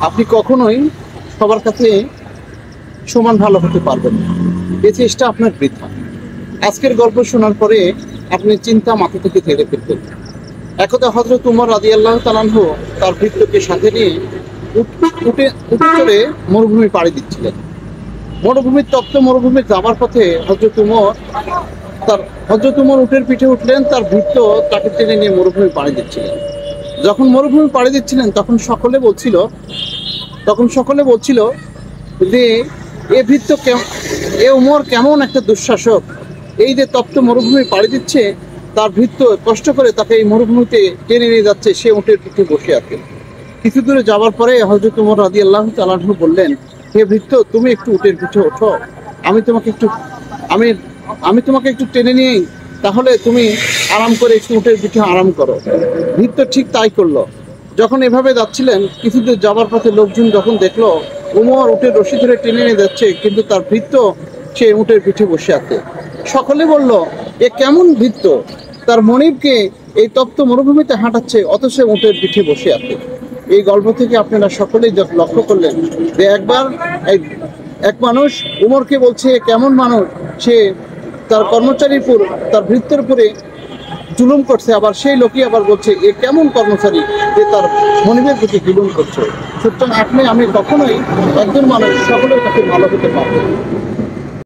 আপনি কখনোই সবার কাছে সমান ভালো হতে পারবেন না। এই চেষ্টা আপনার বৃথা। আজকের গল্প শোনার পরে আপনি চিন্তা মাথা থেকে ঝেড়ে ফেলবেন। একদা হযরত উমর রাদিয়াল্লাহু তাআলা আনহু তার ভৃত্যকে সাথে নিয়ে উটে চড়ে মরুভূমি পাড়ি দিচ্ছিলেন। তপ্ত মরুভূমি যাবার পথে হযরত উমর উটের পিঠে উঠলেন, তার ভৃত্য তাকে টেনে নিয়ে মরুভূমি পাড়ি দিচ্ছিলেন। যখন মরুভূমি পাড়ি দিচ্ছিলেন তখন সকলে বলছিল যে এ ভৃত্য এ উমর কেমন একটা দুঃশাসক, এই যে তপ্ত মরুভূমি পাড়ি দিচ্ছে, তার ভৃত্য কষ্ট করে তাকে এই মরুভূমিতে টেনে নিয়ে যাচ্ছে, সে উটের পিঠে বসে আছে। কিছু দূরে যাওয়ার পরে হযরত উমর রাদিয়াল্লাহু তাআলা আনহু বললেন, হে ভৃত্য, তুমি একটু উটের পিঠে ওঠো, আমি তোমাকে একটু আমি আমি তোমাকে একটু টেনে নিই, তাহলে তুমি আরাম করে একটু উটের পিঠে আরাম করো। ভৃত্য ঠিক তাই করলো। যখন এভাবে যাচ্ছিলেন, কিছু দূর যাবার পথে লোকজন যখন দেখলো উমর উটের রশি ধরে টেনে নিয়ে যাচ্ছে, কিন্তু তার ভৃত্য সে উটের পিঠে বসে আছে, সকলে বলল, এ কেমন ভৃত্য, তার মনিবকে এই তপ্ত মরুভূমিতে হাঁটাচ্ছে, অথচ উটের পিঠে বসে আছে। এই গল্প থেকে আপনারা সকলেই লক্ষ্য করলেন যে একবার এক মানুষ উমরকে বলছে কেমন মানুষ, সে তার কর্মচারীর উপর, তার ভৃত্যের উপরে জুলুম করছে, আবার সেই লোকই আবার বলছে এ কেমন কর্মচারী যে তার মনিবের প্রতি জুলুম করছে। সুতরাং আমি কখনোই একজন মানুষ সকলের কাছে ভালো হতে পারবো।